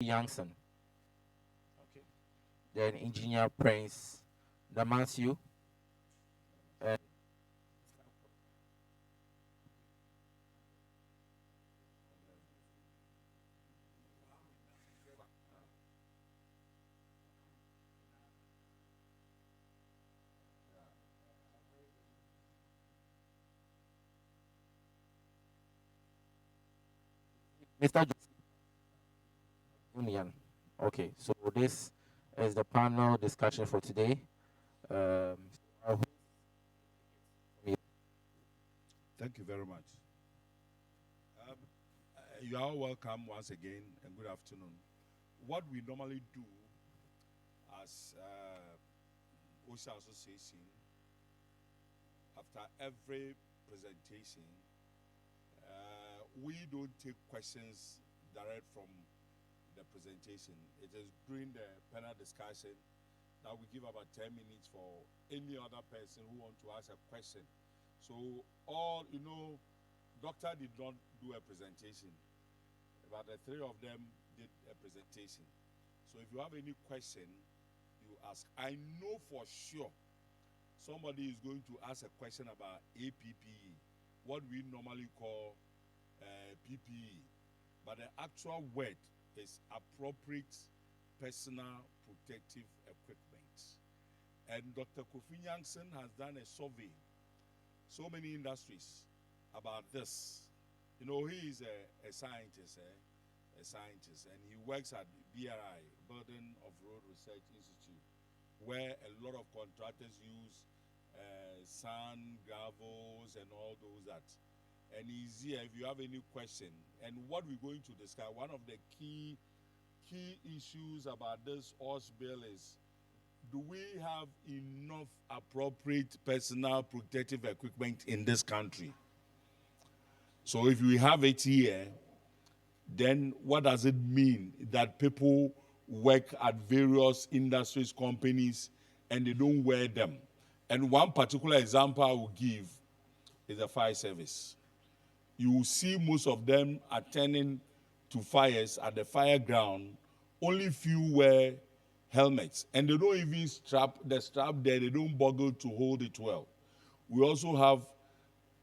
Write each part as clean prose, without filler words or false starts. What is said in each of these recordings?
Youngson. Okay. Then Engineer Prince Damasio. And Mr. Union. Okay, so this is the panel discussion for today. I hope Thank you very much. You are all welcome once again and good afternoon. What we normally do as OSHA Association, after every presentation, we don't take questions direct from the presentation. It is during the panel discussion that we give about 10 minutes for any other person who wants to ask a question. So doctor did not do a presentation, but the three of them did a presentation. So if you have any question, you ask. I know for sure somebody is going to ask a question about APPE, what we normally call PPE, but the actual word is appropriate personal protective equipment. And Dr. Kofi Yankson has done a survey, so many industries about this. You know, he is a scientist, and he works at BRI, Burden of Road Research Institute, where a lot of contractors use sand, gravels, and all those that. And he's here if you have any question. And what we're going to discuss, one of the key issues about this OS bill is, do we have enough appropriate personal protective equipment in this country? So if we have it here, then what does it mean that people work at various industries, companies, and they don't wear them? And one particular example I will give is the fire service. You will see most of them attending to fires at the fire ground. Only few wear helmets, and they don't even strap there. They don't buckle to hold it well. We also have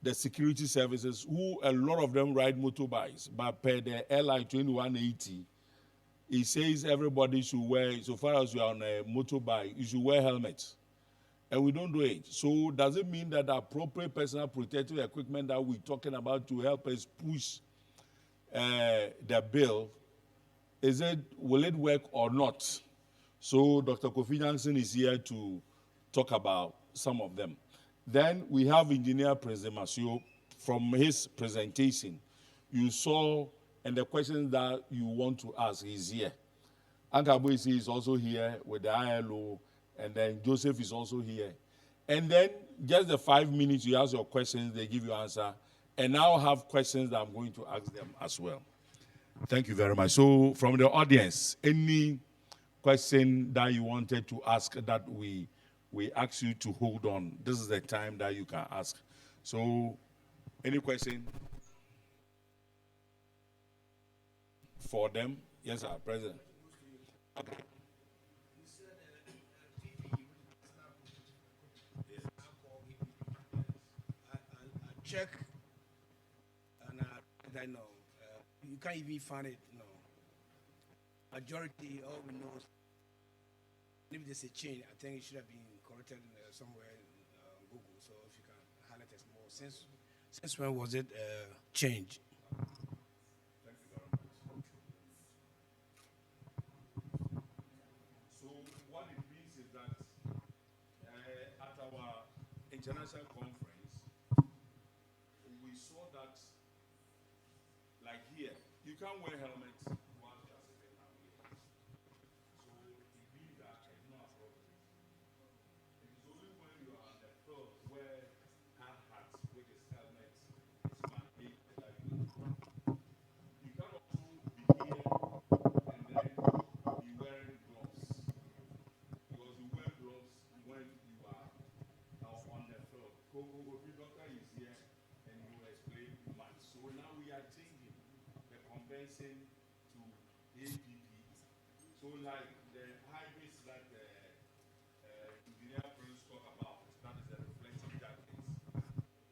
the security services, who a lot of them ride motorbikes, but per the airline 2180, it says everybody should wear, so far as you are on a motorbike, you should wear helmets. And we don't do it. So does it mean that the appropriate personal protective equipment that we're talking about to help us push the bill, will it work or not? So Dr. Kofi Johnson is here to talk about some of them. Then we have Engineer Prezimasio. From his presentation, you saw, and the questions that you want to ask is here. Ankaboisi is also here with the ILO, and then Joseph is also here. And then just the 5 minutes you ask your questions, they give you answer. And now have questions that I'm going to ask them as well. Thank you very much. So from the audience, any question that you wanted to ask that we ask you to hold on, this is the time that you can ask. So any question for them? Yes, sir, President. Okay. Check, and I know you can't even find it. No, majority all we know is if there's a change, I think it should have been corrected somewhere in Google. So if you can highlight us more, since when was it changed? Thank you very much. So what it means is that at our international conference, we saw that, like here, you can't wear helmets while you are sitting down here. So it means that it's not appropriate. It is only when you are on the field where hard hats, which is helmets, is mandated that you can also be here and then be wearing gloves. Because you wear gloves when you are on the field. The doctor is here and he will explain much. So now we are changing the convention to So like the hybrids that engineer Prince talk about, that is the reflective jackets.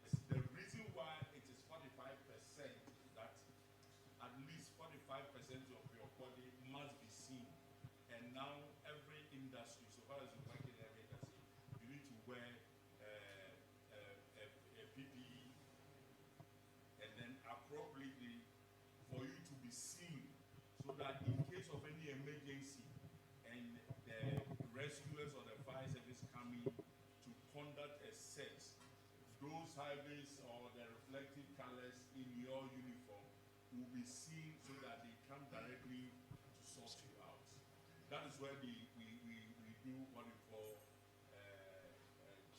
It's the reason why it is 45% that at least 45% of your body must be seen. And now every industry, so far as you work in every industry, you need to wear a PPE, and then appropriately for you to be seen, so that in case of any emergency and the rescuers or the fire service coming to conduct a search, those hybrids or the reflective colors in your uniform will be seen so that they come directly to sort you out. That is where we do what we call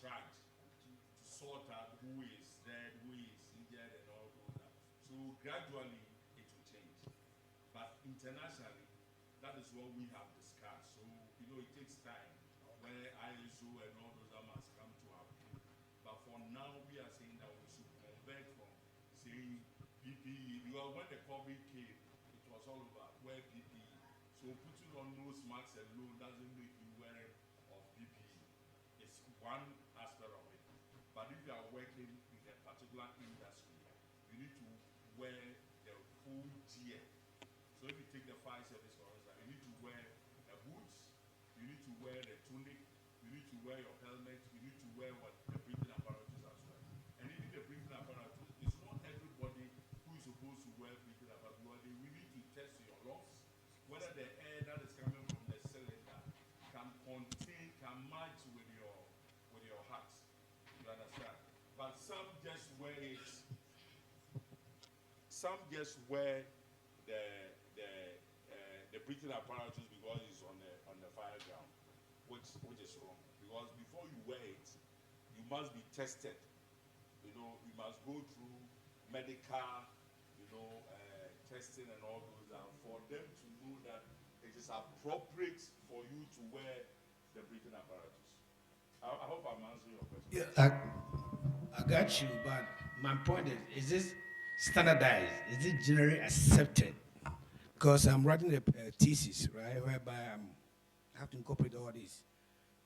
triage to sort out who is dead, who is injured, and all those. So gradually it will change. But internationally, that is what we have discussed. So, it takes time where ISO and all those must come to our view. But for now, we are saying that we should convert from saying PPE, because when the COVID came, it was all about wear PPE. So putting on nose masks alone doesn't make you wear of PPE. It's one aspect of it. But if you are working in a particular industry, you need to wear the full gear. So if you take the fire service, for instance, you need to wear a boots, you need to wear the tunic, you need to wear your helmet, you need to wear what the breathing apparatus as well. And even the breathing apparatus, it's not everybody who is supposed to wear breathing apparatus. We need to test your lungs, whether the air that is coming from the cylinder can match with your heart. You understand? But some just wear it. Some just wear the the breathing apparatus because it's on the fire ground, which is wrong. Because before you wear it, you must be tested. You must go through medical, testing and all those, for them to know that it is appropriate for you to wear the breathing apparatus. I hope I'm answering your question. Yeah, I got you, but my point is this standardized? Is it generally accepted? Because I'm writing a thesis, right, whereby I have to incorporate all this.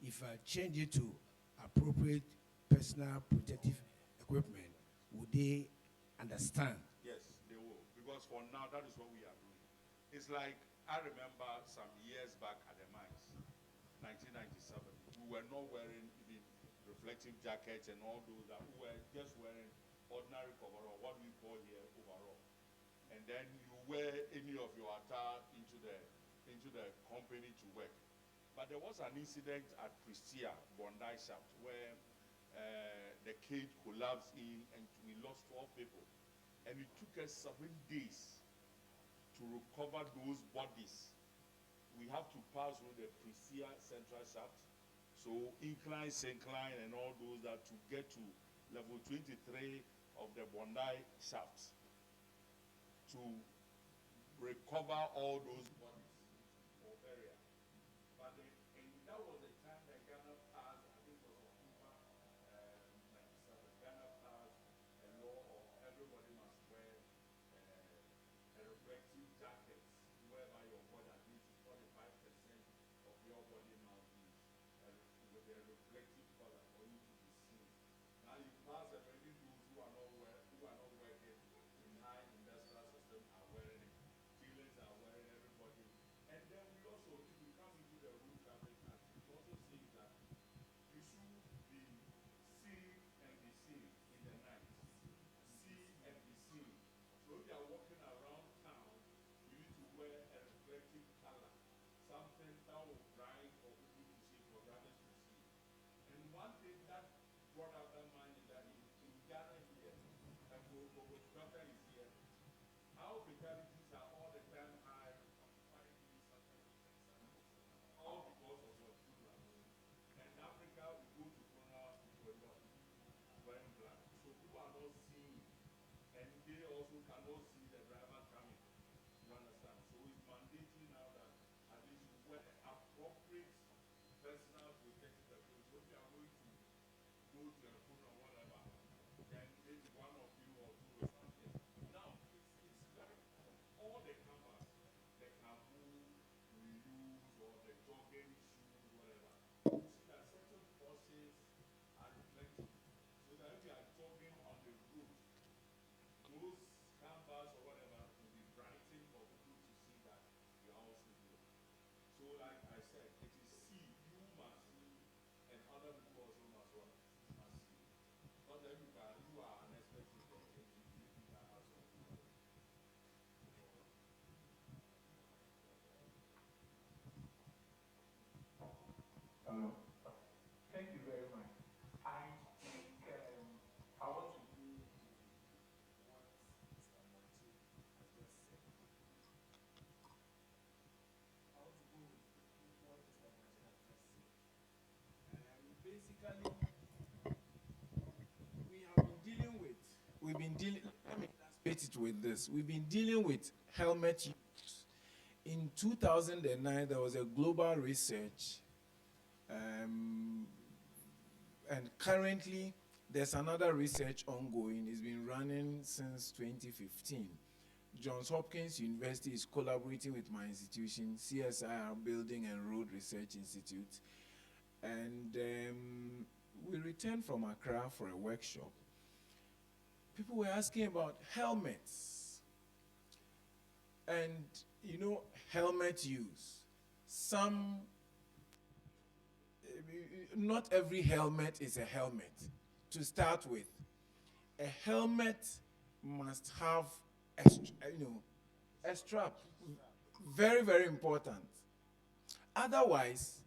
If I change it to appropriate personal protective equipment, would they understand? Yes, they will. Because for now, that is what we are doing. It's like, I remember some years back at the mines, 1997, we were not wearing even reflective jackets and all those. That we were just wearing ordinary coverall, what we call here overall. And then you wear any of your attire into the company to work. But there was an incident at Christia Bondi shaft where the cage collapsed in and we lost 12 people. And it took us 7 days to recover those bodies. We have to pass through the Christia central shaft. So incline, syncline, and all those that to get to level 23 of the Bondi shaft to recover all those bodies or area. But and that was the time that Ghana passed, I think it was October 97, Ghana passed a law of everybody must wear a reflective jacket, whereby your body, at least 45% of your body must be with a reflective color for you to be seen. Now you pass it, maybe those who are not working in high industrial system are wearing it. Dealers are wearing, everybody. And then we also, if you come into the road traffic act, it also says that you should be seen and be seen in the night. See and be seen. So if you are walking around town, you need to wear a reflective color, something that will bright for people to see, for others to see. And one thing that brought up that mind is that in Ghana here, and doctor is here, our fatalities are all the time high, all because of what funeral. And in Africa, we go to funeral with what? Wearing black. So people are not seeing, and they also cannot see the driver coming. You understand? So it's mandatory now that at least you wear appropriate personal protective equipment. So if you are going to go to a funeral or whatever, then maybe one of you or two or something. Now, it's very common. All the cameras, the Kabu, Ryu, Hello. Thank you very much. I think I want to go with what Mr. Monty has just said. I want to go with what Mr. Monty has just said. Basically, we have been dealing with, we've been dealing, let me illustrate it with this. We've been dealing with helmet use. In 2009, there was a global research, and currently there's another research ongoing. It's been running since 2015. Johns Hopkins University is collaborating with my institution, CSIR Building and Road Research Institute. And we returned from Accra for a workshop. People were asking about helmets. And, you know, helmet use. Some, not every helmet is a helmet. To start with, a helmet must have a strap. Very, very important. Otherwise,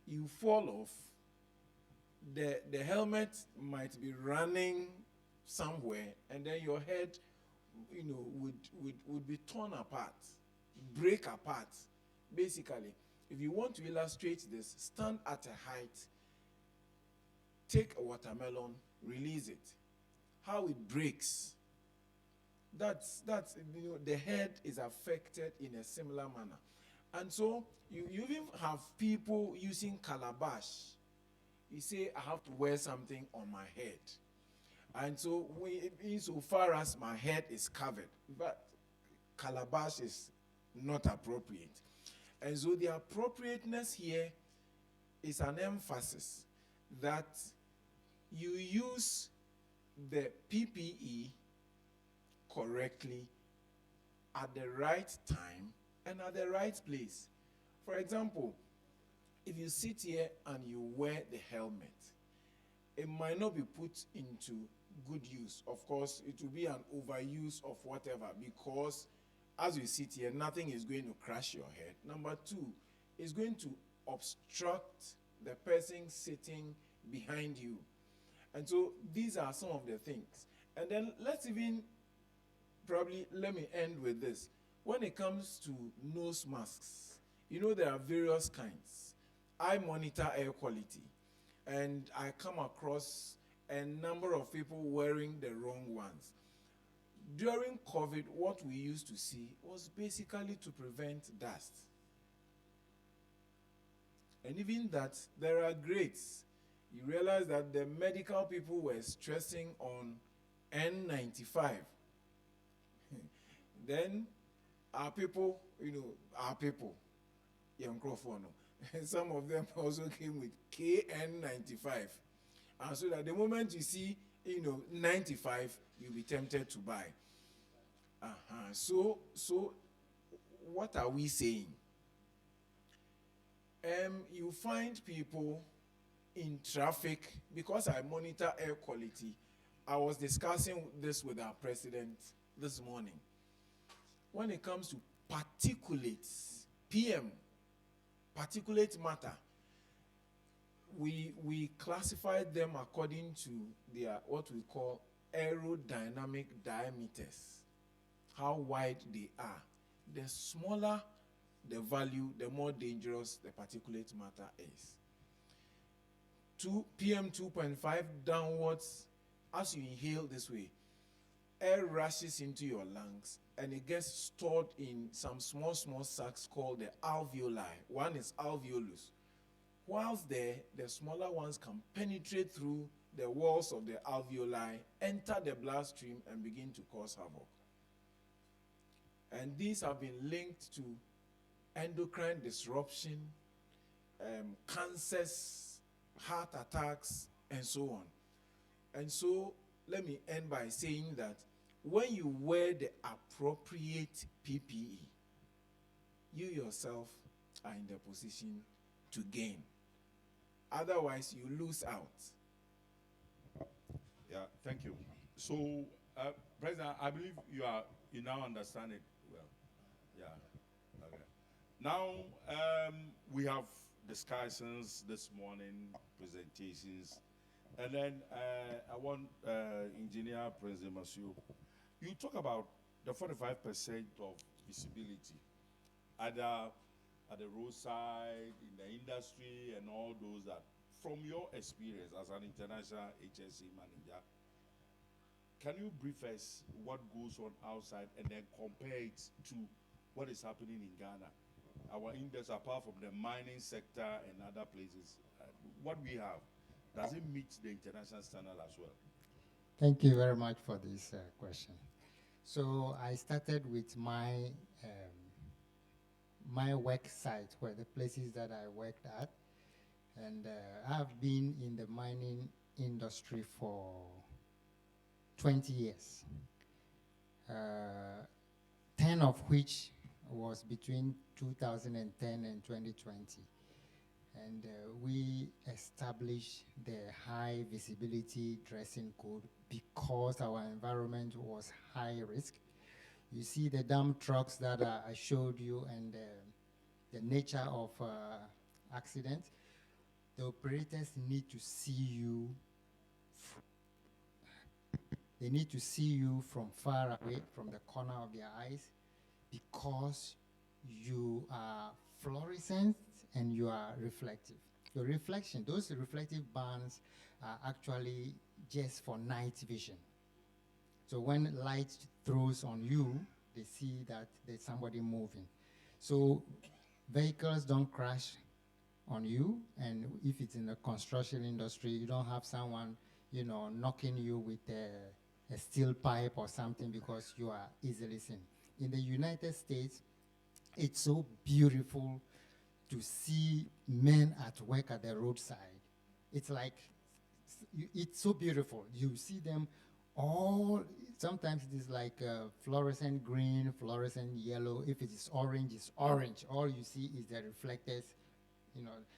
you fall off. The helmet might be running somewhere, and then your head, would be torn apart, break apart. Basically, if you want to illustrate this, stand at a height, take a watermelon, release it. How it breaks. That's the head is affected in a similar manner. And so you even have people using calabash. You say, I have to wear something on my head. And so insofar as my head is covered, but calabash is not appropriate. And so the appropriateness here is an emphasis that you use the PPE correctly at the right time and at the right place. For example, if you sit here and you wear the helmet, it might not be put into good use. Of course, it will be an overuse of whatever, because as you sit here, nothing is going to crash your head. Number two, it's going to obstruct the person sitting behind you. And so these are some of the things. And then let me end with this. When it comes to nose masks, there are various kinds. I monitor air quality, and I come across a number of people wearing the wrong ones. During COVID, what we used to see was basically to prevent dust. And even that, there are grades. You realize that the medical people were stressing on N95. Then our people, young Crawford, some of them also came with KN95. And so that the moment you see, 95, you'll be tempted to buy. So what are we saying? You find people in traffic, because I monitor air quality. I was discussing this with our president this morning. When it comes to particulates, PM, particulate matter, we classify them according to their what we call aerodynamic diameters, how wide they are. The smaller the value, the more dangerous the particulate matter is. PM 2.5 downwards, as you inhale this way, air rushes into your lungs and it gets stored in some small sacs called the alveoli. One is alveolus. Whilst there, the smaller ones can penetrate through the walls of the alveoli, enter the bloodstream, and begin to cause havoc. And these have been linked to endocrine disruption, cancers, heart attacks, and so on. And so let me end by saying that when you wear the appropriate PPE, you yourself are in the position to gain. Otherwise, you lose out. Yeah, thank you. So, President, I believe you now understand it well. Yeah. Okay. Now, we have discussions this morning, presentations, and then I want Engineer President Masu. You talk about the 45% of visibility, either at the roadside, in the industry, and all those that, from your experience as an international HSE manager, can you brief us what goes on outside and then compare it to what is happening in Ghana? Our industry, apart from the mining sector and other places, what we have, does it meet the international standard as well? Thank you very much for this question. So I started with my work site, where the places that I worked at, and I've been in the mining industry for 20 years, 10 of which was between 2010 and 2020. And we established the high visibility dressing code because our environment was high risk. You see the dump trucks that I showed you and the nature of accidents. The operators need to see you. They need to see you from far away, from the corner of their eyes, because you are fluorescent and you are reflective. Your reflection, those reflective bands are actually just for night vision. So when light throws on you, they see that there's somebody moving. So vehicles don't crash on you, and if it's in the construction industry, you don't have someone, knocking you with a steel pipe or something, because you are easily seen. In the United States, it's so beautiful to see men at work at the roadside. It's like, it's so beautiful. You see them all, sometimes it is like fluorescent green, fluorescent yellow. If it is orange, it's orange. All you see is the reflectors,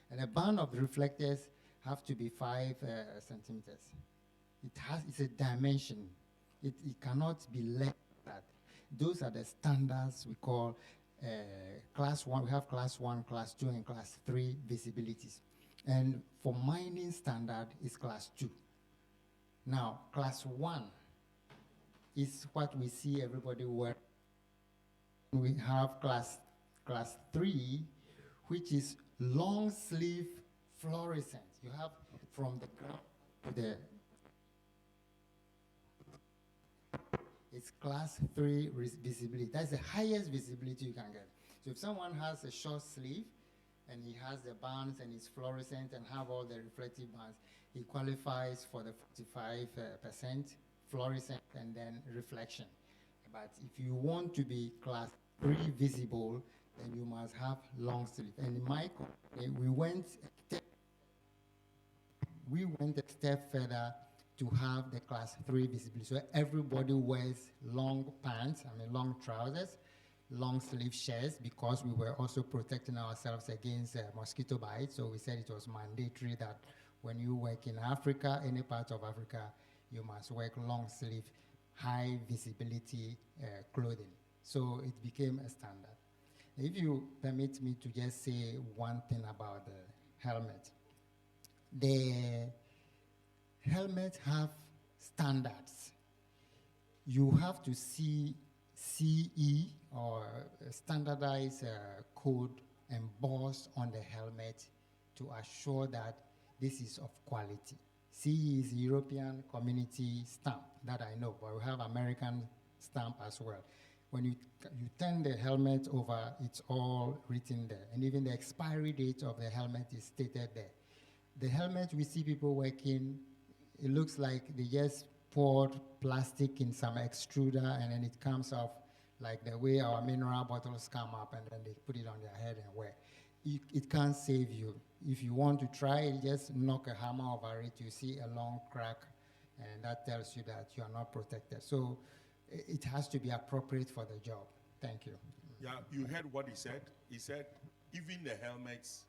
and a band of the reflectors have to be 5 centimeters. It's a dimension. It cannot be less than that. Those are the standards we call class 1. We have class 1, class 2, and class 3 visibilities. And for mining standard is class 2. Now, class 1 is what we see everybody wear. We have class 3, which is long sleeve fluorescent. You have from the ground to the, it's class 3 visibility. That's the highest visibility you can get. So if someone has a short sleeve and he has the bands and it's fluorescent and have all the reflective bands, he qualifies for the 45% fluorescent and then reflection. But if you want to be class 3 visible, then you must have long sleeve. And in my company, we went a step further to have the class 3 visibility. So everybody wears long pants, long trousers, long sleeve shirts, because we were also protecting ourselves against mosquito bites. So we said it was mandatory that when you work in Africa, any part of Africa, you must wear long sleeve, high visibility clothing. So it became a standard. If you permit me to just say one thing about the helmet. The helmets have standards. You have to see CE or standardized code embossed on the helmet to assure that this is of quality. CE is European Community stamp that I know, but we have American stamp as well. When you turn the helmet over, it's all written there. And even the expiry date of the helmet is stated there. The helmet we see people working, it looks like they just poured plastic in some extruder and then it comes off like the way our mineral bottles come up and then they put it on their head and wear. It can't save you. If you want to try it, just knock a hammer over it, you see a long crack, and that tells you that you are not protected. So it has to be appropriate for the job. Thank you. Yeah, you heard what he said. He said even the helmets,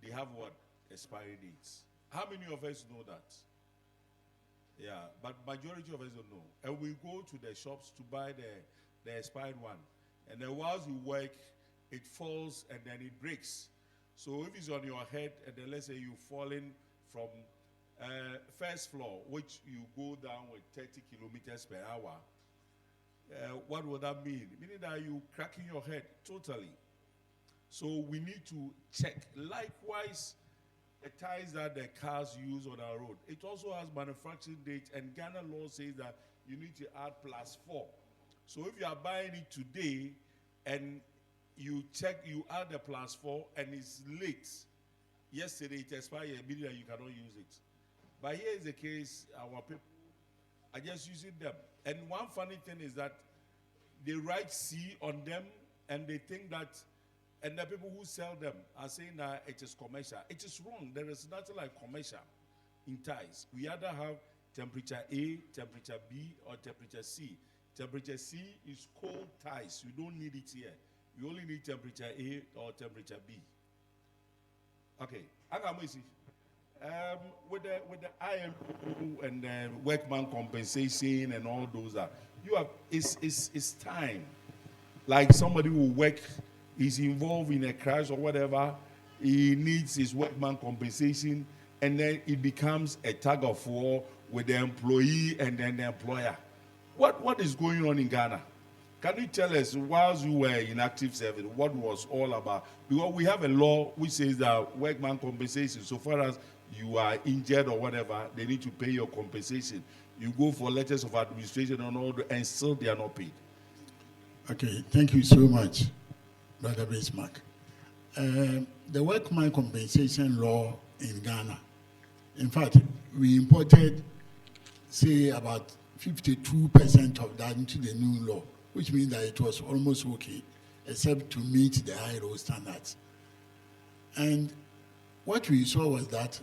they have what? Expiry dates. How many of us know that? Yeah, but majority of us don't know. And we go to the shops to buy the expired one. And then whilst you work, it falls and then it breaks. So if it's on your head, and then let's say you've fallen from first floor, which you go down with 30 kilometers per hour, what would that mean? Meaning that you cracking your head totally. So we need to check. Likewise, the tires that the cars use on our road, it also has manufacturing date, and Ghana law says that you need to add +4. So if you are buying it today and you check, you add the +4 and it's late, yesterday it expired, immediately you cannot use it. But here is the case, our people are just using them. And one funny thing is that they write C on them and they think that, and the people who sell them are saying that it is commercial. It is wrong. There is nothing like commercial in ties. We either have temperature A, temperature B, or temperature C. Temperature C is cold ties. You don't need it here. You only need temperature A or temperature B. Okay. With the IMO and the workman compensation and all those it's time. Like somebody who work is involved in a crash or whatever, he needs his workman compensation, and then it becomes a tug of war with the employee and then the employer. What is going on in Ghana? Can you tell us, whilst you were in active service, what was all about? Because we have a law which says that workman compensation, so far as you are injured or whatever, they need to pay your compensation. You go for letters of administration and all, and still they are not paid. Okay, thank you so much, Brother Bismarck. The workman compensation law in Ghana, in fact, we imported, say, about 52% of that into the new law, which means that it was almost okay, except to meet the high road standards. And what we saw was that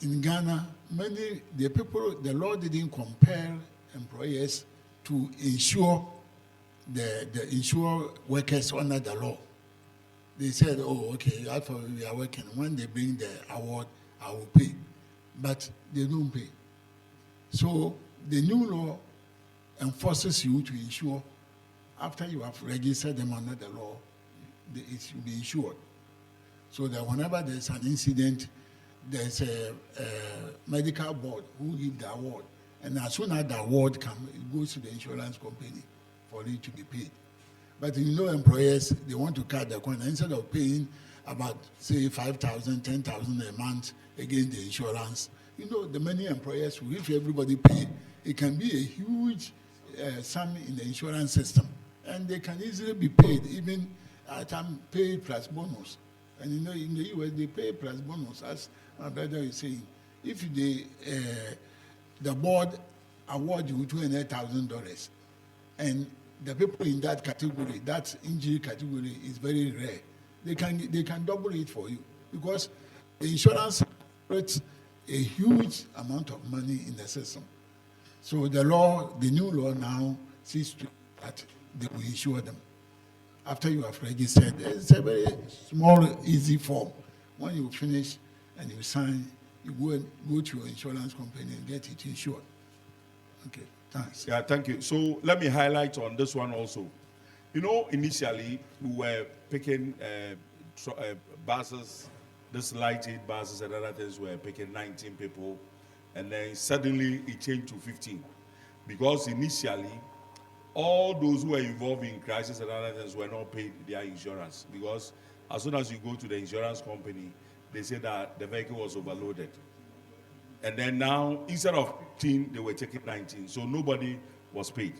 in Ghana, the law didn't compel employers to insure the insure workers under the law. They said, oh, okay, after we are working, when they bring the award, I will pay. But they don't pay. So the new law enforces you to insure after you have registered them under the law, it should be insured. So that whenever there's an incident, there's a medical board who give the award. And as soon as the award comes, it goes to the insurance company for it to be paid. But employers, they want to cut the corner. Instead of paying about, say, 5,000, 10,000 a month against the insurance, the many employers, if everybody pay, it can be a huge sum in the insurance system. And they can easily be paid, even at time paid plus bonus. And in the US, they pay plus bonus, as my brother is saying. If the board award you $200,000, and the people in that category, that injury category, is very rare, they can double it for you, because the insurance generates a huge amount of money in the system. So the new law now sees to that they will insure them. After you have registered, it's a very small, easy form. When you finish and you sign, you go to your insurance company and get it insured. Okay, thanks. Yeah, thank you. So let me highlight on this one also. Initially, we were picking buses, this light aid buses and other things were picking 19 people, and then suddenly it changed to 15. Because initially, all those who were involved in crashes and other things were not paid their insurance. Because as soon as you go to the insurance company, they say that the vehicle was overloaded. And then now, instead of 15, they were taking 19. So nobody was paid.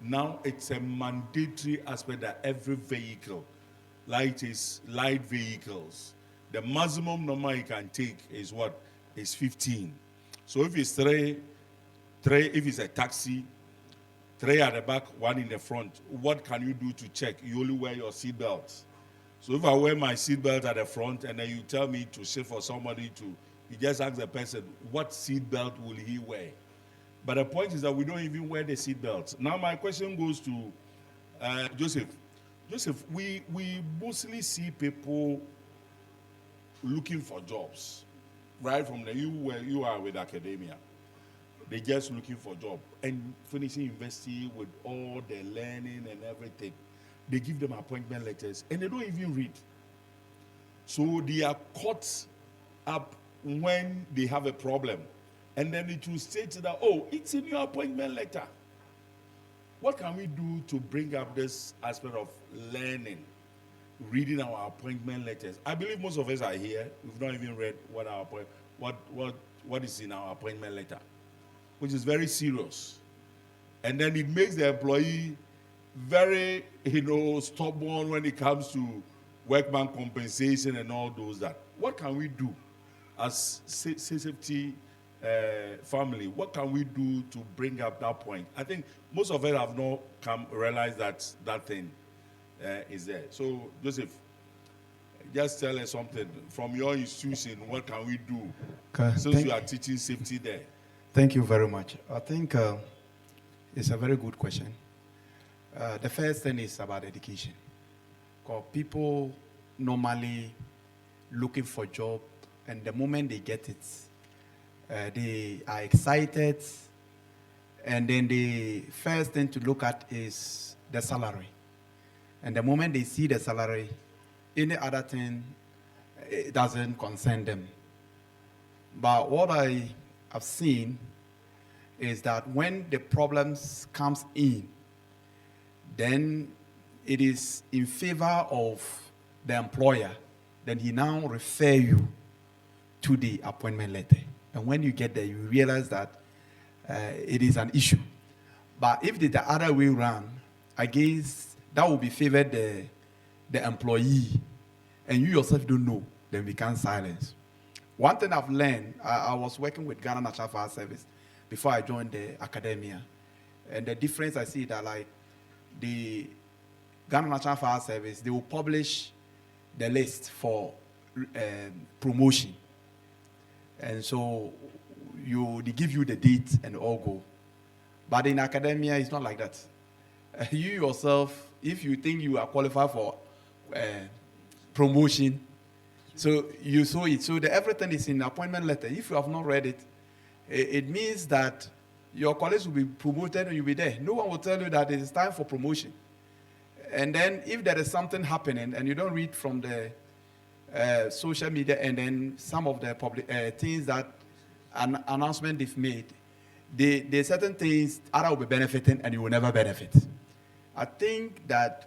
Now it's a mandatory aspect that every vehicle, light vehicles, the maximum number you can take is what? Is 15. So if it's three, if it's a taxi, 3 at the back, 1 in the front, what can you do to check? You only wear your seatbelt. So if I wear my seatbelt at the front and then you tell me to sit for somebody to, you just ask the person, what seatbelt will he wear? But the point is that we don't even wear the seatbelts. Now my question goes to Joseph. Joseph, we mostly see people looking for jobs, right from you are with academia. They're just looking for job and finishing university with all the learning and everything. They give them appointment letters and they don't even read. So they are caught up when they have a problem. And then it will state that, oh, it's in your appointment letter. What can we do to bring up this aspect of learning, reading our appointment letters? I believe most of us are here. We've not even read what is in our appointment letter, which is very serious. And then it makes the employee very, stubborn when it comes to workman compensation and all those that. What can we do as safety family? What can we do to bring up that point? I think most of us have not realized that thing is there. So, Joseph, just tell us something from your institution. What can we do since you are teaching safety there? Thank you very much. I think it's a very good question. The first thing is about education. Because people normally looking for job, and the moment they get it, they are excited, and then the first thing to look at is the salary. And the moment they see the salary, any other thing, it doesn't concern them. But what I have seen is that when the problems comes in, then it is in favor of the employer. Then he now refer you to the appointment letter. And when you get there, you realize that it is an issue. But if it's the other way around, I guess that will be favored the employee, and you yourself don't know, then we can silence. One thing I've learned, I was working with Ghana National Fire Service before I joined the academia. And the difference I see that like the Ghana National Fire Service, they will publish the list for promotion. And so they give you the date and all go. But in academia, it's not like that. You yourself, if you think you are qualified for promotion, so you saw it. So everything is in the appointment letter. If you have not read it, it means that your colleagues will be promoted and you'll be there. No one will tell you that it is time for promotion. And then if there is something happening and you don't read from the social media and then some of the public things that an announcement they've made, there's certain things other will be benefiting and you will never benefit. I think that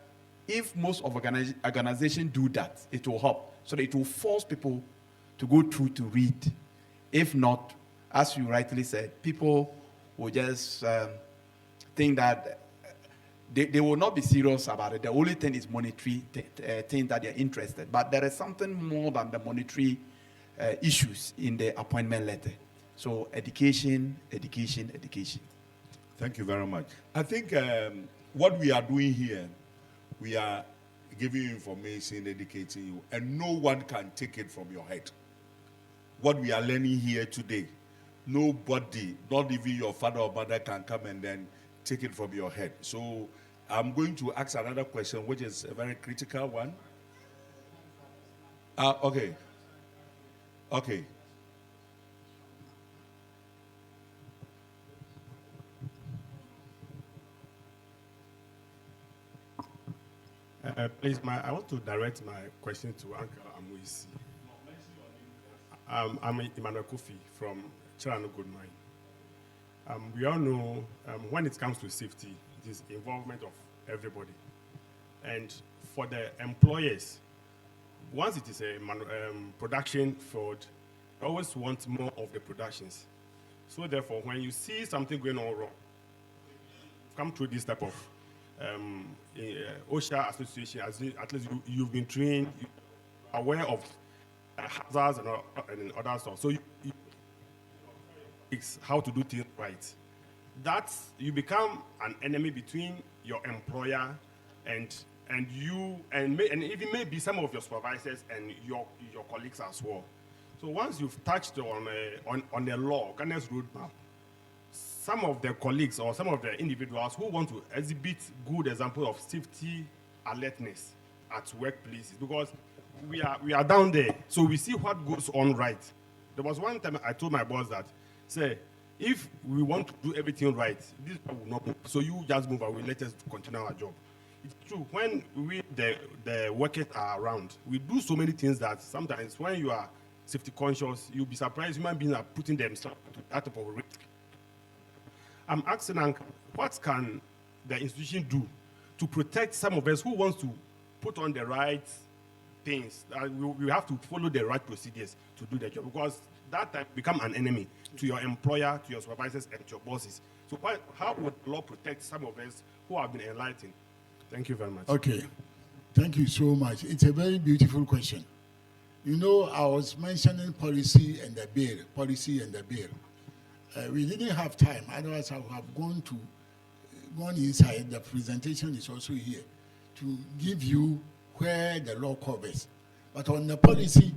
if most of organizations do that, it will help. So that it will force people to go through to read. If not, as you rightly said, people will just think that they will not be serious about it. The only thing is monetary thing that they're interested. But there is something more than the monetary issues in the appointment letter. So education, education, education. Thank you very much. I think what we are doing here, we are giving you information, educating you, and no one can take it from your head. What we are learning here today, nobody, not even your father or mother, can come and then take it from your head. So I'm going to ask another question, which is a very critical one. Okay. Please, I want to direct my question to Uncle Amuisi. I'm Emmanuel Kofi from Chirano Good Mine. We all know when it comes to safety, it is involvement of everybody. And for the employers, once it is a production field, they always want more of the productions. So therefore, when you see something going on wrong, come through this type of OSHA association, at least you've been trained, aware of hazards and other stuff. So it's how to do things right. That's, you become an enemy between your employer and you, and even maybe some of your supervisors and your colleagues as well. So once you've touched on the law, Ghana's roadmap, some of the colleagues or some of the individuals who want to exhibit good example of safety alertness at workplaces, because we are down there, so we see what goes on right. There was one time I told my boss that, say, If we want to do everything right, this will not move. So you just move away. Let us continue our job. It's true. When the workers are around, we do so many things that sometimes when you are safety conscious, you'll be surprised human beings are putting themselves to that type of risk. I'm asking, Uncle, what can the institution do to protect some of us who wants to put on the right things? We have to follow the right procedures to do the job, because that time become an enemy to your employer, to your supervisors, and to your bosses. So how would law protect some of us who have been enlightened? Thank you very much. Okay. Thank you so much. It's a very beautiful question. You know, I was mentioning policy and the bill. We didn't have time. Otherwise, I would have gone inside. The presentation is also here to give you where the law covers. But on the policy,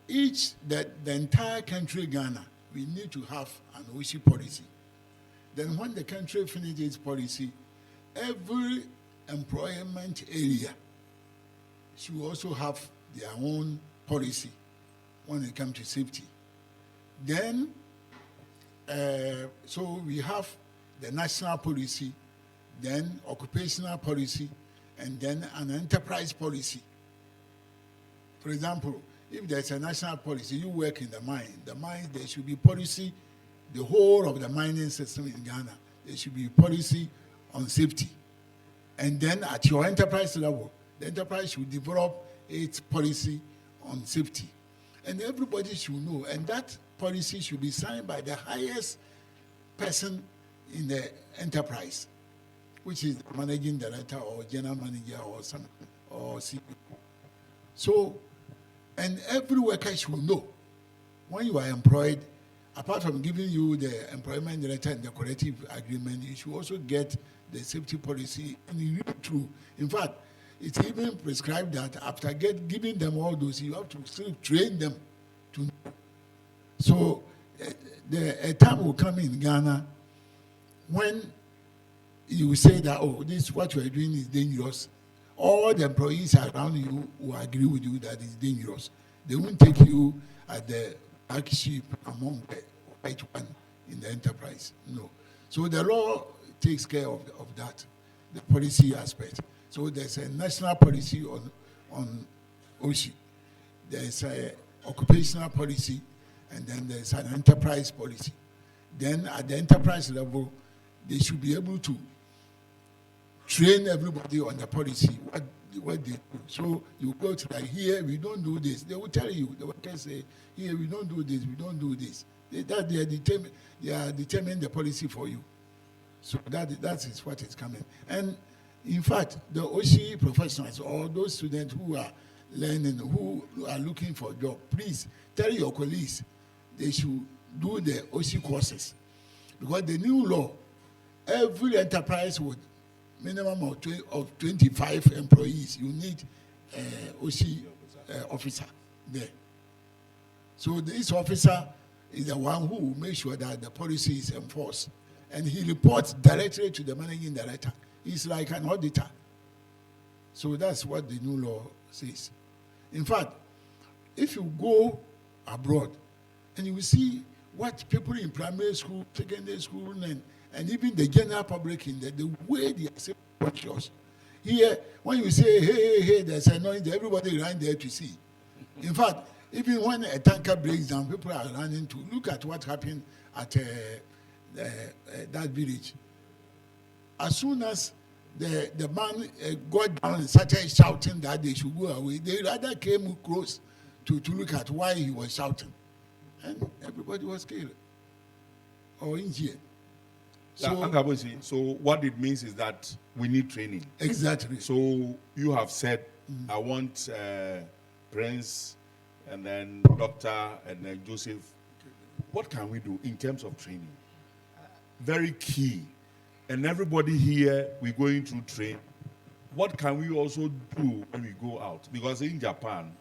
the entire country, Ghana, we need to have an OSI policy. Then when the country finishes its policy, every employment area should also have their own policy when it comes to safety. Then, so we have the national policy, then occupational policy, and then an enterprise policy. For example, if there's a national policy, you work in the mine, there should be policy, the whole of the mining system in Ghana, there should be policy on safety. And then at your enterprise level, the enterprise should develop its policy on safety. And everybody should know, and that policy should be signed by the highest person in the enterprise, which is the managing director or general manager or something, or CEO. So, and every worker should know when you are employed, apart from giving you the employment director and the collective agreement, you should also get the safety policy. And you read through. In fact, it's even prescribed that after giving them all those, you have to still train them to know. So a time will come in Ghana when you say that, oh, this what you are doing is dangerous. All the employees around you will agree with you that it's dangerous. They won't take you at the black sheep among the white one in the enterprise. No. So the law takes care of that, the policy aspect. So there's a national policy on OSI. There's a occupational policy, and then there's an enterprise policy. Then at the enterprise level, they should be able to train everybody on the policy, what they do. So you go to like, here we don't do this. They will tell you, the workers say, here we don't do this, we don't do this. They are determining the policy for you. So that is what is coming. And in fact, the OSI professionals or those students who are learning, who are looking for a job, please tell your colleagues they should do the OSI courses. Because the new law, every enterprise would minimum of 25 employees, you need OSI officer there. So this officer is the one who will make sure that the policy is enforced. And he reports directly to the managing director. He's like an auditor. So that's what the new law says. In fact, if you go abroad and you see what people in primary school, secondary school, and even the general public in the way they are conscious. Here, when you say, hey, there's a noise, everybody ran there to see. In fact, even when a tanker breaks down, people are running to look at what happened at that village. As soon as the man got down and started shouting that they should go away, they rather came close to look at why he was shouting. And everybody was killed or injured. So what it means is that we need training. Exactly. So you have said, I want Prince and then Doctor and then Joseph. What can we do in terms of training? Very key. And everybody here, we're going to train. What can we also do when we go out? Because in Japan,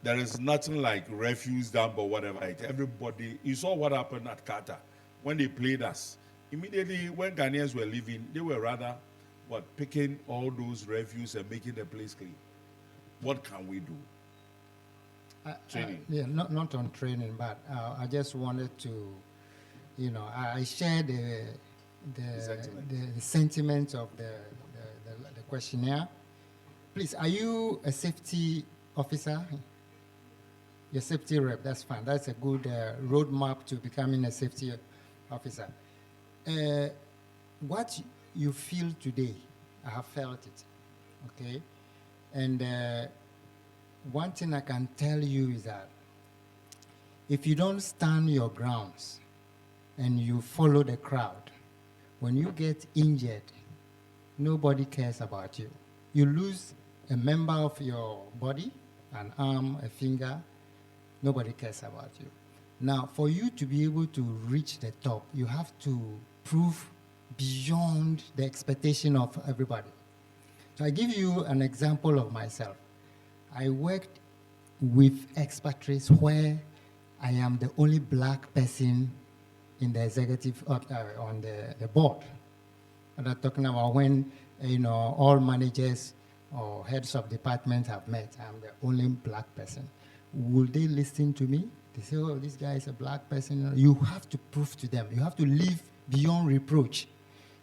there is nothing like refuse dump or whatever. Everybody, you saw what happened at Qatar when they played us. Immediately, when Ghanaians were leaving, they were rather, picking all those refuse and making the place clean. What can we do? Training. Yeah, not on training, but I just wanted to I share the sentiments of the questionnaire. Please, are you a safety officer? Your safety rep, that's fine. That's a good roadmap to becoming a safety officer. What you feel today, I have felt it, okay? And one thing I can tell you is that if you don't stand your grounds and you follow the crowd, when you get injured, nobody cares about you. You lose a member of your body, an arm, a finger, nobody cares about you. Now, for you to be able to reach the top, you have to prove beyond the expectation of everybody. So I give you an example of myself. I worked with expatriates where I am the only black person in the executive, on the board. And I'm talking about when, all managers or heads of departments have met, I'm the only black person. Will they listen to me? They say, oh, this guy is a black person. You have to prove to them. You have to live beyond reproach.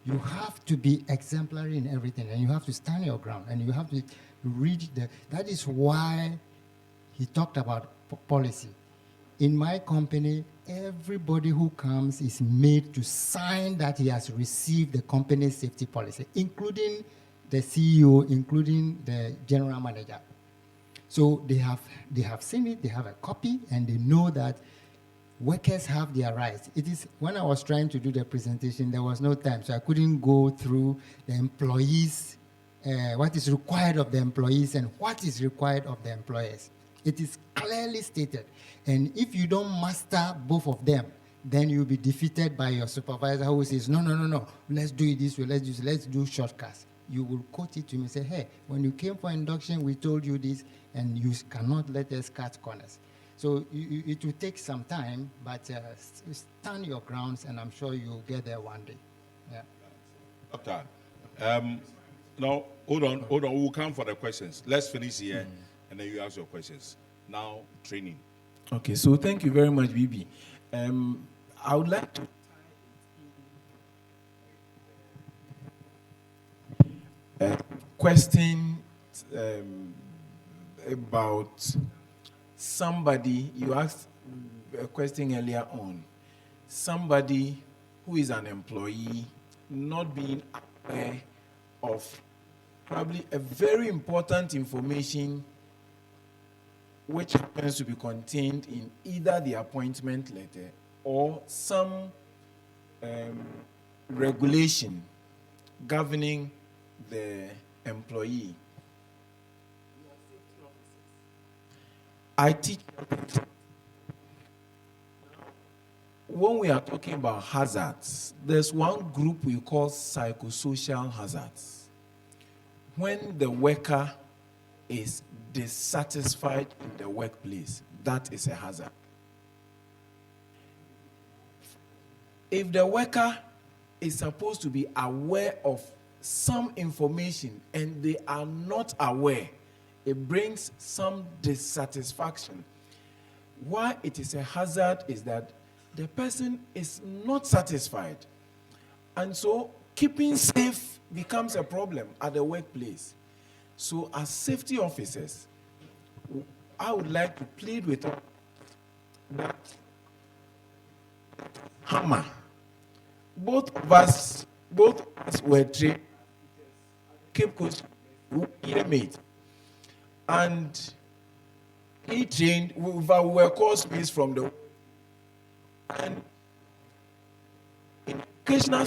You have to be exemplary in everything, and you have to stand your ground, and you have to read that is why he talked about policy. In my company, everybody who comes is made to sign that he has received the company's safety policy, including the CEO, including the general manager. So they have seen it, they have a copy, and they know that workers have their rights. It is, when I was trying to do the presentation, there was no time, so I couldn't go through the employees, what is required of the employees and what is required of the employers. It is clearly stated. And if you don't master both of them, then you'll be defeated by your supervisor who says, no, let's do it this way, let's do shortcuts. You will quote it to me and say, hey, when you came for induction, we told you this, and you cannot let us cut corners. So it will take some time, but stand your grounds, and I'm sure you'll get there one day. Yeah. Doctor, no, hold on. We'll come for the questions. Let's finish here, and then you ask your questions. Now, training. Okay, so thank you very much, Bibi. I would like to question about somebody. You asked a question earlier on. Somebody who is an employee not being aware of probably a very important information which happens to be contained in either the appointment letter or some regulation governing the employee. I teach. When we are talking about hazards, there's one group we call psychosocial hazards. When the worker is dissatisfied in the workplace, that is a hazard. If the worker is supposed to be aware of some information and they are not aware, it brings some dissatisfaction. Why it is a hazard is that the person is not satisfied. And so keeping safe becomes a problem at the workplace. So as safety officers, I would like to plead with that hammer. Both of us were trained, Cape Coast, mate. And he trained, we were course mates from the, and in educational,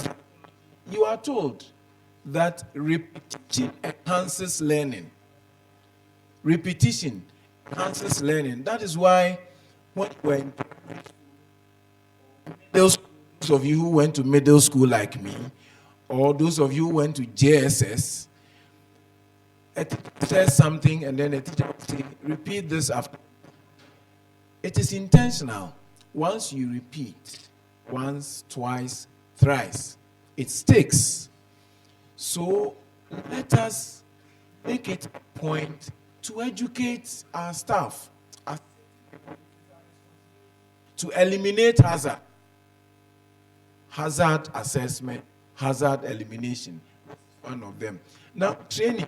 you are told that repetition enhances learning. Repetition enhances learning. That is why when you were in those of you who went to middle school like me, or those of you who went to JSS, a teacher says something and then a teacher will say, repeat this after. It is intentional. Once you repeat, once, twice, thrice, it sticks. So let us make it a point to educate our staff, to eliminate hazard. hazard assessment, hazard elimination, one of them. Now, training.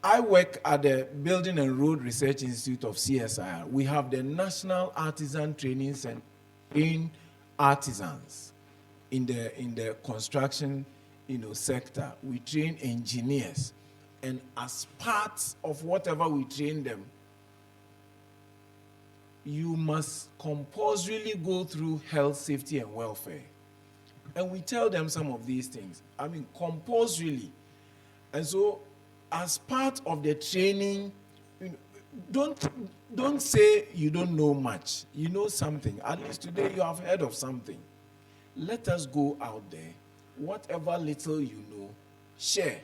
I work at the Building and Road Research Institute of CSIR. We have the National Artisan Training Center in artisans in the construction, sector. We train engineers, and as part of whatever we train them, you must compulsorily go through health, safety, and welfare. And we tell them some of these things. I mean, compulsorily. And so, as part of the training, don't say you don't know much. You know something. At least today you have heard of something. Let us go out there. Whatever little you know, share.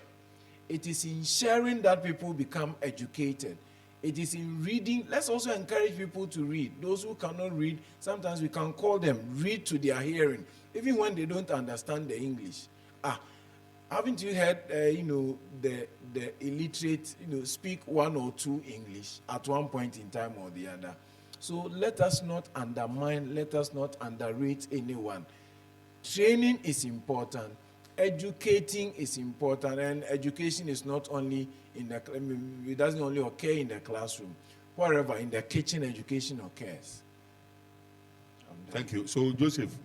It is in sharing that people become educated. It is in reading. Let's also encourage people to read. Those who cannot read, sometimes we can call them, read to their hearing, even when they don't understand the English. Haven't you heard, the illiterate, speak one or two English at one point in time or the other? So let us not undermine, let us not underrate anyone. Training is important. Educating is important, and education is not only it doesn't only occur in the classroom. Wherever in the kitchen, education occurs. Thank you. So Joseph,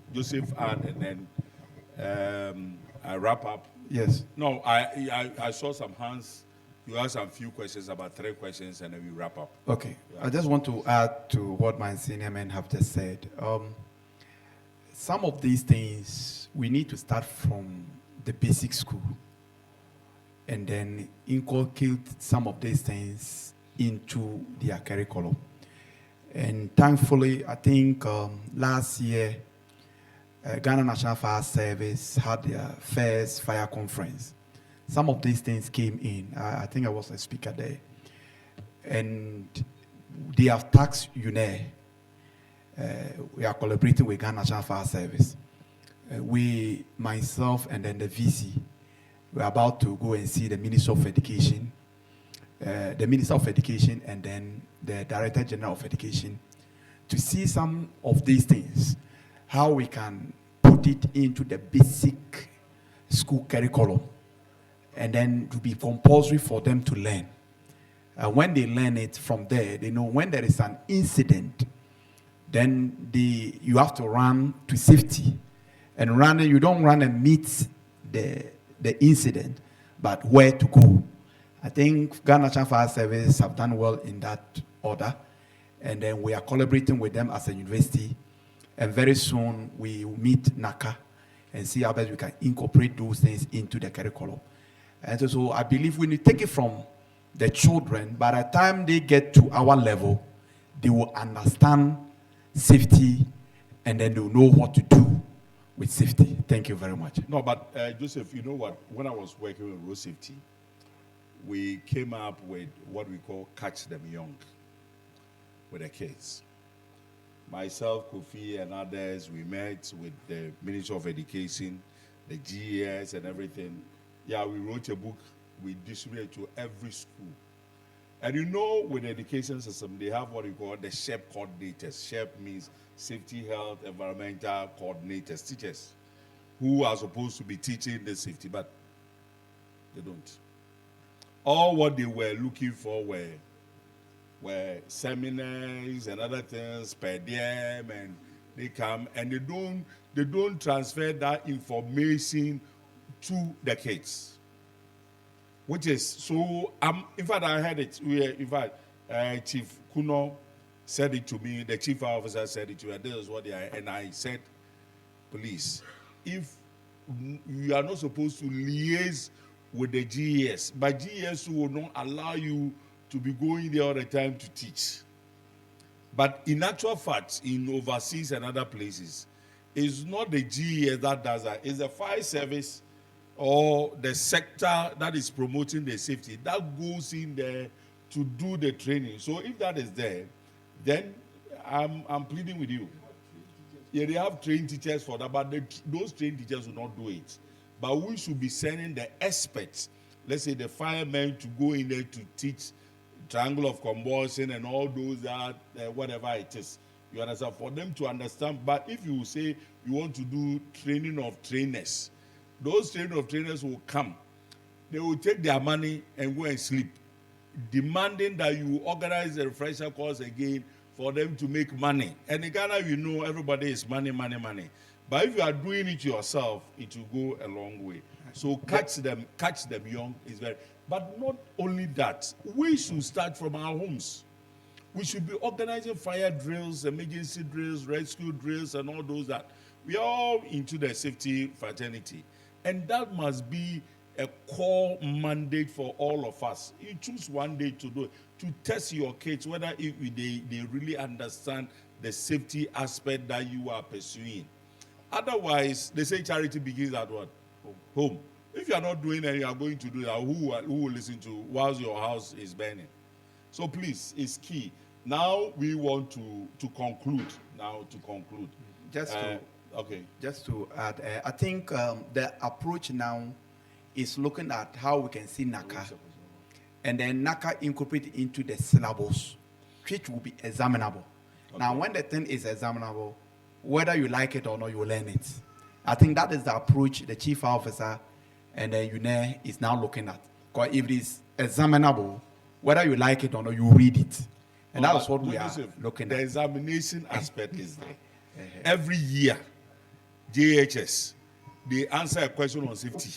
and then I wrap up. Yes. No, I saw some hands. You asked some few questions, about 3 questions, and then we wrap up. Okay. I just want to add to what my senior men have just said. Some of these things, we need to start from the basic school and then inculcate some of these things into their curriculum. And thankfully, I think last year, Ghana National Fire Service had their first fire conference. Some of these things came in. I think I was a speaker there. And they have taxed UNE. We are collaborating with Ghana National Fire Service. We, myself, and then the VC, we're about to go and see the Minister of Education, and then the Director General of Education, to see some of these things, how we can put it into the basic school curriculum, and then to be compulsory for them to learn. When they learn it from there, they know when there is an incident, then you have to run to safety. And running, you don't run and meet the incident, but where to go. I think Ghana National Fire Service have done well in that order. And then we are collaborating with them as a university. And very soon we will meet NACA and see how best we can incorporate those things into the curriculum. And so I believe we need to take it from the children. By the time they get to our level, they will understand safety, and then they'll know what to do with safety. Thank you very much. No, but Joseph, you know what? When I was working with road safety, we came up with what we call Catch Them Young with the kids. Myself, Kofi, and others, we met with the Ministry of Education, the GES, and everything. Yeah, we wrote a book. We distributed to every school. And with the education system, they have what we call the SHEP coordinators. SHEP means Safety, Health, Environmental Coordinators, teachers, who are supposed to be teaching the safety, but they don't. All what they were looking for were seminars and other things per diem, and they come and they don't transfer that information to the kids. Which is so. In fact, I heard it. Chief Kuno said it to me. The chief officer said it to me. And this is what and I said, please, if you are not supposed to liaise with the GES, but GES will not allow you to be going there all the time to teach. But in actual fact, in overseas and other places, it's not the GES that does that. It's the fire service or the sector that is promoting the safety that goes in there to do the training. So if that is there, then I'm pleading with you. Yeah, they have trained teachers for that, but those trained teachers will not do it. But we should be sending the experts, let's say the firemen, to go in there to teach triangle of combustion and all those that whatever it is. You understand? For them to understand. But if you say you want to do training of trainers, those training of trainers will come. They will take their money and go and sleep, demanding that you organize a refresher course again for them to make money. And in Ghana, you know, everybody is money, money, money. But if you are doing it yourself, it will go a long way. So catch them young is very. But not only that, we should start from our homes. We should be organizing fire drills, emergency drills, rescue drills, and all those that we are all into the safety fraternity. And that must be a core mandate for all of us. You choose one day to do it, to test your kids whether they really understand the safety aspect that you are pursuing. Otherwise, they say charity begins at what? Home. If you are not doing anything, you are going to do that. Who will listen to whilst your house is burning? So please, it's key. Now we want to conclude. Just to add, I think the approach now is looking at how we can see NACA, and then NACA incorporate into the syllabus, which will be examinable. Okay. Now, when the thing is examinable, whether you like it or not, you will learn it. I think that is the approach the chief officer and the UNE is now looking at. Because if it is examinable, whether you like it or not, you read it. And that is what we are looking at. The examination aspect is there. Every year, JHS, they answer a question on safety.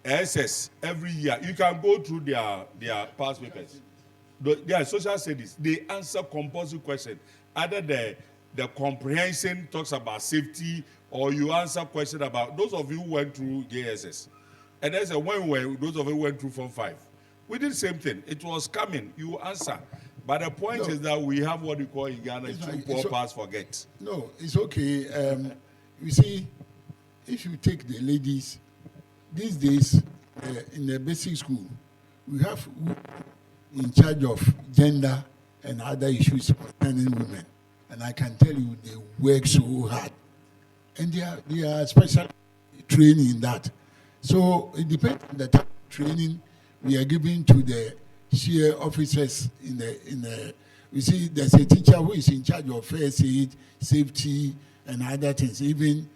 SS, every year, you can go through their past papers. Their social studies, they answer compulsory questions. Either the comprehension talks about safety, or you answer question about those of you who went through JSS. And there's when those of you who went through Form 5. We did the same thing. It was coming. You answer. But the point is that we have what we call in Ghana, too poor pass forget. No, it's okay. You see, if you take the ladies, these days in the basic school, we have in charge of gender and other issues concerning women. And I can tell you, they work so hard. And they are special training in that. So it depends on the type of training we are giving to the share officers in the you see, there's a teacher who is in charge of first aid, safety, and other things, even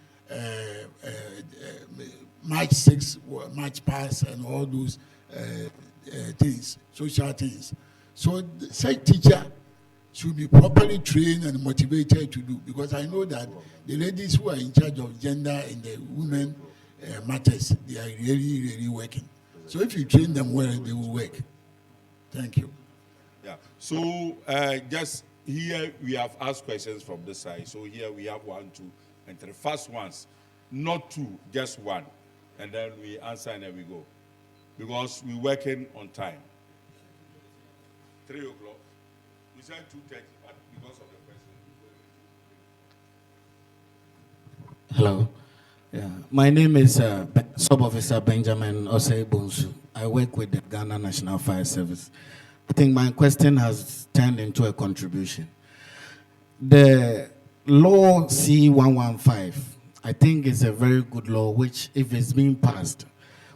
March 6, March pass, and all those things, social things. So such teacher should be properly trained and motivated to do, because I know that the ladies who are in charge of gender and the women matters, they are really, really working. So if you train them well, they will work. Thank you. Yeah. So just here we have asked questions from this side. So here we have 1, 2, and 3. First ones, not 2, just 1, and then we answer and then we go, because we're working on time. 3 o'clock. We said 2:30, but because of the question. Hello. Yeah. My name is Sub-Officer Benjamin Osei Bonsu. I work with the Ghana National Fire Service. I think my question has turned into a contribution. The law C-115, I think is a very good law, which, if it's being passed,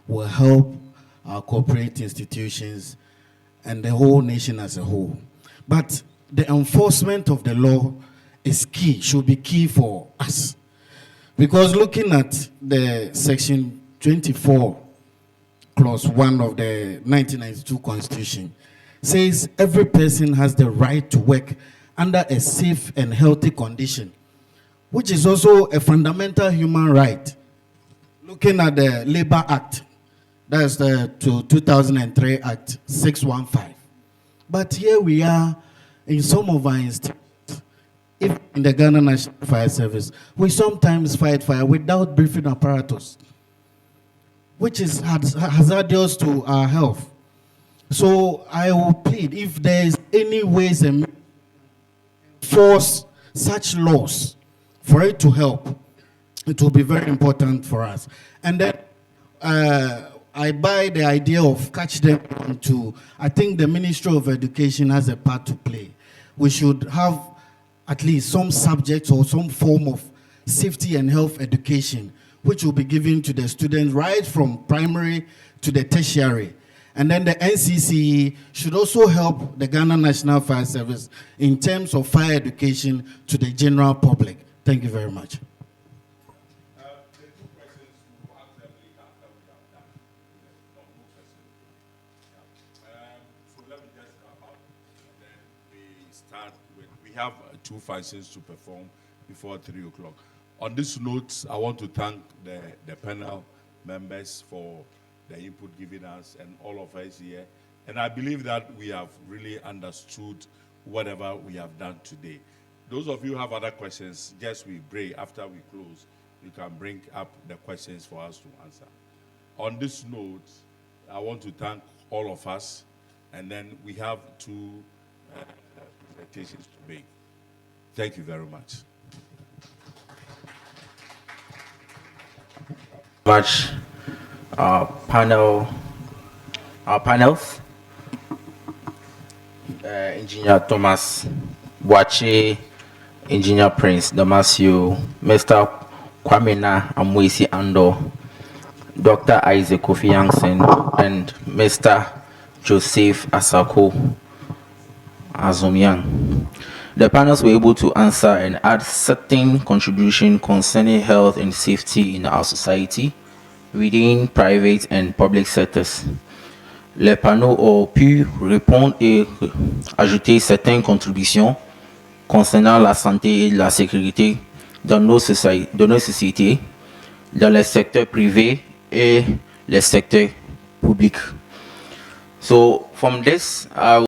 will help our corporate institutions and the whole nation as a whole. But the enforcement of the law is key, should be key for us. Because looking at the section 24, clause 1 of the 1992 Constitution, says every person has the right to work under a safe and healthy condition, which is also a fundamental human right. Looking at the Labor Act, that's the 2003 Act 615. But here we are in some of our institutions. If in the Ghana National Fire Service, we sometimes fight fire without breathing apparatus, which is hazardous to our health. So I will plead, if there is any ways and force such laws for it to help, it will be very important for us. And then I buy the idea of catch them to, I think the Ministry of Education has a part to play. We should have at least some subjects or some form of safety and health education, which will be given to the students right from primary to the tertiary. And then the NCCE should also help the Ghana National Fire Service in terms of fire education to the general public. Thank you very much. The two questions you asked earlier after we have done. No question. So let me just wrap up, and then we start with. We have two functions to perform before 3 o'clock. On this note, I want to thank the panel members for the input given us and all of us here. And I believe that we have really understood whatever we have done today. Those of you who have other questions, just we break after we close, you can bring up the questions for us to answer. On this note, I want to thank all of us, and then we have two presentations to make. Thank you very much. Much panels, Engineer Thomas Boache, Engineer Prince Damasio, Mr. Kwamena Amwesi Ando, Dr. Isaac Kofi Yankson, and Mr. Joseph Asako Azumian. The panels were able to answer and add certain contribution concerning health and safety in our society, within private and public sectors. Les panels ont pu répondre et ajouter certaines contributions concernant la santé et la sécurité dans nos sociétés, dans les secteurs privés et les secteurs publics. So from this,